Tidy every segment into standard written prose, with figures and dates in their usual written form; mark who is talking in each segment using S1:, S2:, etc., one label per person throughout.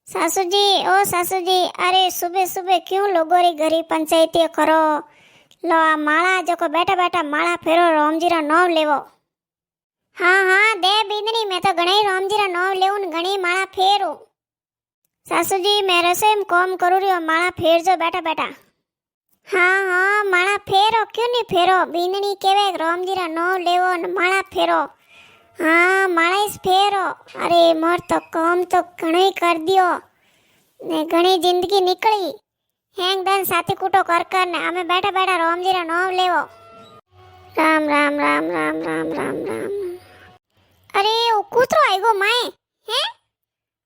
S1: सासू जी, ओ सासू जी, अरे सुबह सुबह क्यों लोगों री घरी पंचायती करो। लो आ माला जको बैठा बैठा माला फेरो रामजीरा नाम लेवो। हाँ हाँ दे बींदनी, मैं तो घणी रामजीरा नाम लेवू ने घणी माला फेरू। सासू जी मैं रसोई में काम करू रही हूँ, माला फेर जो बैठा बैठा। हाँ हाँ माला फेरो, क्यों नहीं फेरो। बींदनी केवे रामजीरा नाम लेवो ने माला फेरो। हाँ माला इस फेरो। अरे मोर तो काम तो घणो कर दियो ने घणी जिंदगी निकली। हेंग दन साथी कूटो कर कर ने हमें बैठा बैठा रामजीरा नाम लेवो। राम राम राम राम राम राम राम। अरे ओ कूतरो आइगो माए हैं।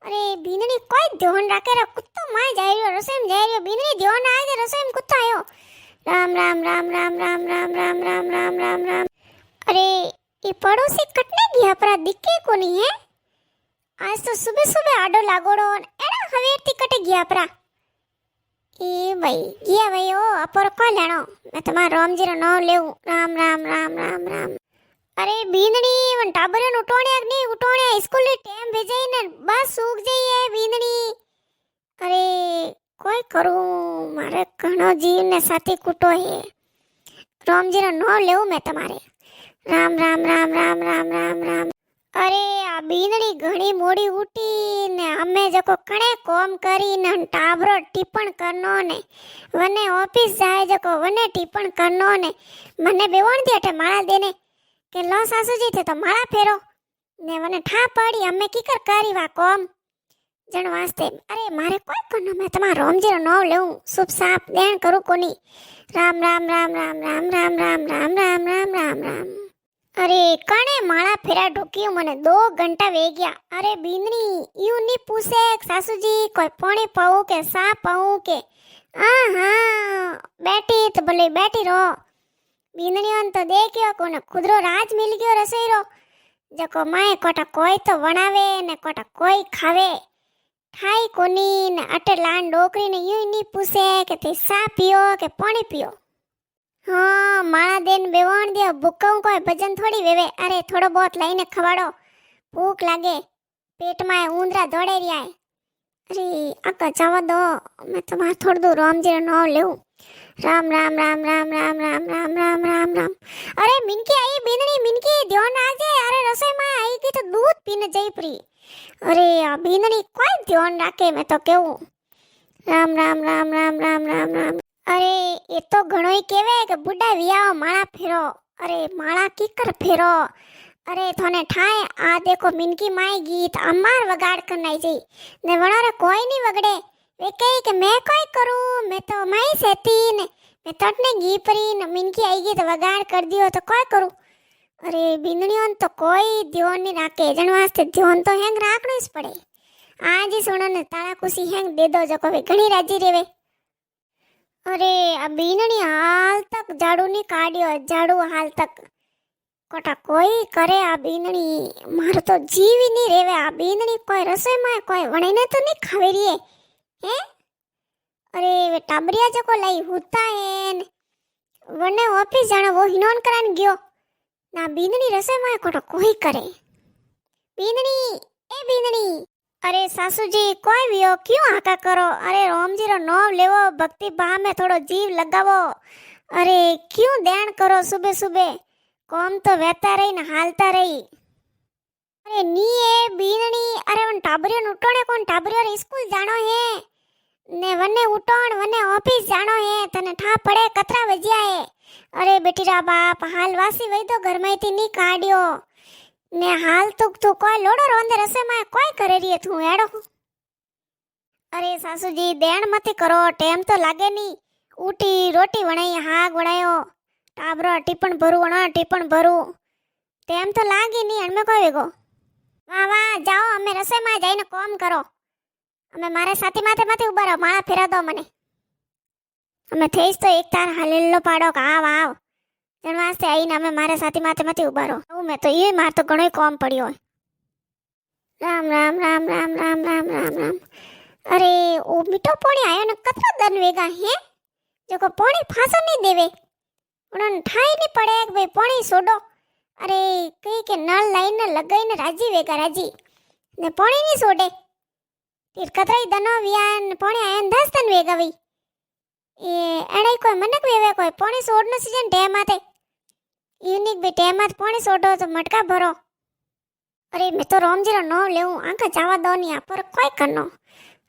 S1: अरे बींदनी कोई ध्यान राखे रे, कुत्तो माए जाई रयो, रसोई में जाई रयो। बींदनी ध्यान आए दे, रसोई में कुत्तो आयो। राम राम राम राम राम राम राम राम राम राम राम। अरे ये पड़ोसी कटने गया पर दिखे कोनी है। आज तो सुबह सुबह आडो लागोड़ो एड़ा हवेरती कटे गया परा। ए भाई गया भाई ओ अपर को लेनो, मैं तुम्हारा रामजीरा नाम लेऊ। राम राम राम राम राम। अरे बींदनी वन टाबरे उठोणे नहीं उठोणे, स्कूल टाइम भेजाई ने बस सूख जाई है बींदनी। अरे कोई करूं, मारे घणो जीव ने साथी कुटो है। रामजीरा नाम लेऊ मैं तुम्हारे। राम राम राम राम राम राम राम। अरे आ बींदनी घणी मोड़ी उठी ने हमें जको कणे कोम करी ने टाबरो टिप्पण करनो ने वने ऑफिस जाए जको वने टिप्पण करनो ने मने बेवण दी अटे माला देने के लो सासू जी थे तो माला फेरो ने वने ठा पड़ी हमें की कर करी वा कोम जण वास्ते। अरे मारे कोई करनो, मैं तुम्हारा रामजीरो नाम लेऊं, शुभ साफ देण करू कोनी। राम राम राम राम राम राम राम राम राम राम राम राम। अरे कणे माला फेरा ढोकियो मने 2 घंटा वे गया। अरे बींदनी यूं नहीं पूछे सासू जी कोई पानी पाऊं के सा पाऊं के। हाँ बैठी तो भले बैठी रहो। बींदनी तो देखियो कोने खुदरो राज मिल गयो रसोई रो, जको माए कोटा कोई तो वणावे ने कोटा कोई खावे। खाई कोनी ने अटे लान डोकरी ने यूं नहीं पूछे के ते सा पियो के पानी पियो। हाँ माला देन बेवण दिया, भूखों कोई भजन थोड़ी वेवे। अरे थोड़ो बहुत लाइने खवाड़ो, भूख लागे, पेट में ऊंदरा दौड़े रिया है। अरे आका जावा दो, मैं तुम्हारा थोड़ दूर रामजीरा नाम लेऊं। राम राम राम राम राम राम राम राम राम राम। अरे मिनकी आई बींदनी, मिनकी ध्यान आ जाए। अरे रसोई में आई गई तो दूध पीने जाई परी। अरे आ बींदनी कोई ध्यान राखे, मैं तो कहूं। राम राम राम राम राम राम राम। अरे ये तो घणो ही केवे के बुढ़ा वियाओ माला फेरो। अरे माला कीकर फेरो। अरे थोने ठाए आ देखो मिनकी माई गीत अमार वगाड़ कर नहीं जाई ने वणारे कोई नहीं वगड़े। वे कही कि मैं कोई करूं, मैं तो माई सेती ने मैं तटने गी परी ने मिनकी आई गई तो वगाड़ कर दियो तो कोई करूं। अरे बींदणियों तो कोई ध्यान नहीं राखे, जण वास्ते ध्यान तो हेंग राखनो ही पड़े। आज ही सोना ने ताला कुसी हेंग दे दो जको वे घणी राजी रेवे। अरे आ बींदणी हाल तक झाड़ू नहीं काढ़ियो, झाड़ू हाल तक कोटा कोई करे। आ बींदणी मारो तो जीव ही नहीं रेवे। आ बींदणी कोई रसोई में कोई वणीने तो नहीं खावे रही है हैं। अरे वे टाबरिया जको लाई होता है ने वने ऑफिस जाना वो हिनोन करान गयो ना। बींदणी रसोई में कोटा कोई करे। बींदणी ए बींदणी। अरे सासू जी कोई भी हो, क्यों हाका करो। अरे रामजीरो नाम लेवो, भक्ति भाव में थोड़ो जीव लगावो। अरे क्यों ध्यान करो सुबह सुबह, कौम तो वहता रही न हालता रही। अरे नी है बींदणी। अरे उन टाबरियो उठोने कौन टाबरियो स्कूल जानो है ने वने उठोण वने ऑफिस जानो है, तने ठा पड़े कतरा बजिया है। अरे बेटीरा बाप हाल वासी वही तो घर में थी नहीं काढ़ियो ने हाल तू कोई लोड़ो रोंदे रसोई में कोई करे रही है तू एड़ो। अरे सासू जी देण मत करो, टाइम तो लागे नहीं। उठी रोटी बनाई, हाग बनायो, टाबरो टिप्पण भरू वणा टिप्पण भरू, टाइम तो लागे नहीं। हमें कोई वेगो वाह वाह जाओ, हमें रसोई में जाइने काम करो। हमें मारे साथी माथे माथे उभा रहो, माला फेरा दो मने। हमें थेस तो एक तार हलेलो पाड़ो का आव आव जण वास्ते आईने हमें मारे साथी माथे माथे उभा रहो। मैं तो ये मार तो घणो काम पड़ियो है। राम राम राम राम राम राम राम राम। अरे ओ मीठो पानी आयो ने कतरा दन वेगा है जो पानी फांसो नहीं देवे। उन्होंने ठाई नहीं पड़े कि भाई पानी सोडो। अरे कहीं के नल लाइन लगाई ने राजी वेगा राजी ने पानी नहीं सोडे। તીર કતરાઈ દનો વિયાન પોણે આયન દस्तन વેગવી એ એડે કોઈ મનક વેવે કોઈ પોણે સોડનો સીઝન ટેમાતે યુનિક બે ટેમાત પોણે સોડો તો મટકા ભરો અરે મેં તો રોમજીરો નો લેવું આંકા જાવા દો ની આ પર કોઈ કરનો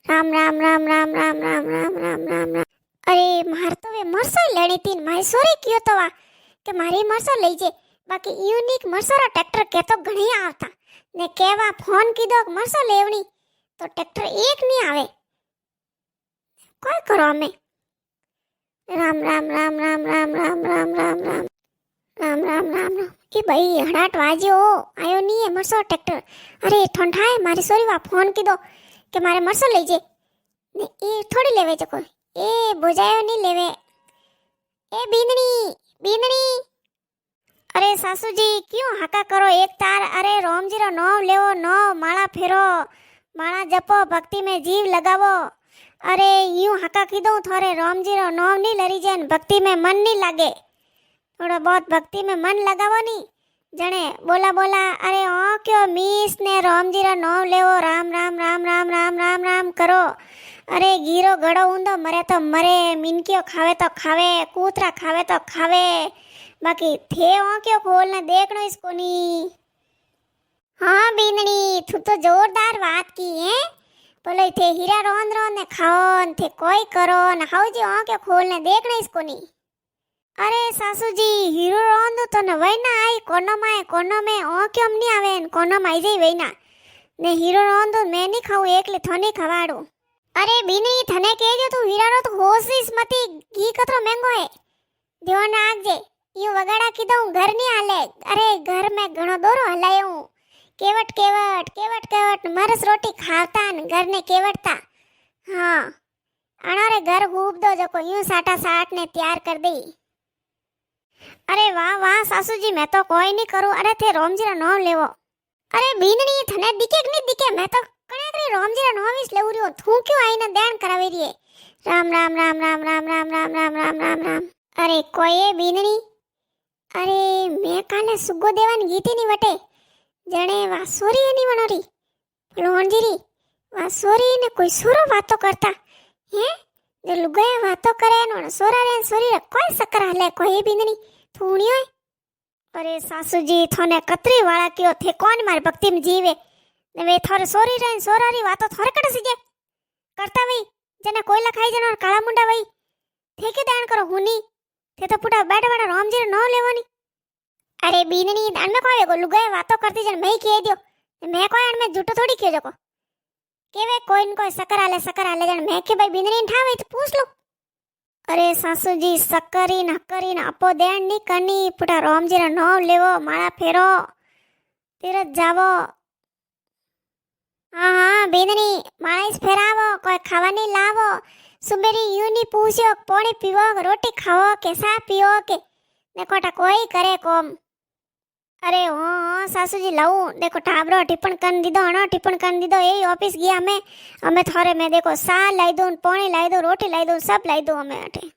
S1: રામ રામ રામ રામ રામ રામ રામ રામ રામ રામ અરે માર તો વે મરસો લેણી તીન મારી સોરી કયો તો વા કે મારી મરસો લઈ જે બાકી યુનિક મરસોરો ટ્રેક્ટર કે તો ઘણી આવતા ને કેવા ફોન કીધો મરસો લેવણી તો ટ્રેક્ટર એક નહીં આવે કોઈ કરો અમે રામ રામ રામ રામ રામ રામ રામ રામ રામ રામ રામ રામ રામ એ ભાઈ હડાટ વાજ્યો આયો નહીં એ મરસો ટ્રેક્ટર અરે ઠંઠાએ મારી સોરી વા ફોન કીધો કે મારે મરસો લઈ જે ને એ થોડી લેવે છે કોઈ એ બોજાયો નહીં લેવે એ બીંદણી અરે સાસુજી ક્यों હાકા કરો એક તાર અરે રોમજીરો નો લેવો નો માળા ફેરો માળા જપો ભક્તિ में जीव लगावो अरे यूं हाका कीधो थोरे रोमजीरो नो नहीं लरी जाए भक्ति में मन नहीं लागे थोड़ा बहुत भक्ति में मन लगावो नहीं जने बोला बोला अरे ओ क्यों मीस ने रोमजीरो नो लेवो राम राम राम राम राम राम राम करो अरे गीरो गड़ो ऊंधो मरे तो मरे मिनकियो खावे तो खावे कूतरा खावे तो खावे बाकी थे ओ क्यों खोल ने देखनो इसको नहीं हाँ बींदनी तू तो जोरदार बात की है बोले थे हीरा रोंद ने खाओ थे कोई करो न खाओ जी ओ क्यों खोल ने देखनो इसको नहीं अरे सासू जी हीरो रोंद तो न वैना आई कोनो में ओ क्यों नहीं आवे कोनो में आई जाई वैना ने हीरो रोंद मैं नहीं खाऊं एकले थोनी खवाड़ू अरे बीनी थने कह जो तू हीरा रो तो होशिस मती घी कतरो महंगो है ध्यान आगजे यूं वगाड़ा कीधो घर नहीं हाले अरे घर में घणो दोरो हलायो केवट केवट केवट केवट मरस रोटी खावता न घर ने केवटता हाँ अनारे घर खूब दो जो को यूं साटा साट ने तैयार कर दी अरे वाह वाह सासू जी मैं तो कोई नहीं करूं अरे थे रोमजीरा नो लेवो अरे बींदनी थने दिखे नहीं दिखे मैं तो कने करे रोमजीरा नो विस लेऊ रियो तू क्यों आई ने देन करावे रिये राम राम राम राम राम राम राम राम राम राम राम अरे कोई बींदनी अरे मैं काले सुगो देवान गीती नहीं वटे जणे वासोरी नहीं वणोरी लोणजीरी वासोरी ने कोई सोरो बातो करता हैं जे लुगाया बातो करे नो सोरा रे सोरी रे कोई सक्कर हले कोई बींदनी थूणी होय अरे सासू जी थोने कतरी वाला क्यों थे कौन मार भक्ति में जीवे ने वे थोरे सोरी रे सोरारी बातो थोरे कट सीजे करता वई जने कोयला खाई जनो काला मुंडा वई थे के दान करो हुनी थे तो पुटा बैठा बैठा रोमजीरो नो लेवोनी अरे बीननी दान में कोई को लुगाए बातो करती जन मैं कह दियो मैं कोई अन में झूठो थोड़ी क्यों जको केवे कोई न कोई सक्कर आले जन मैं के भाई बीननी ठावे तो पूछ लो अरे सासू जी सक्करी नक्करी न अपो देन नी करनी पुटा रोमजीरो नो लेवो माळा फेरो तीरथ जावो हाँ हाँ बीननी माळा फेरावो कोई खावा नहीं लावो सुबेरी यूं नहीं पूछो पानी पीवो रोटी खाओ के सा पियो के देखो कोई करे कोम अरे हाँ सासू जी लाऊं देखो टाबरो टिप्पण कर दीदो हणो टिप्पण कर दीदो यही ऑफिस गया हमें थोड़े में देखो सा लाई दो पानी लाई दो रोटी लाई दो सब लाई दो हमें अठे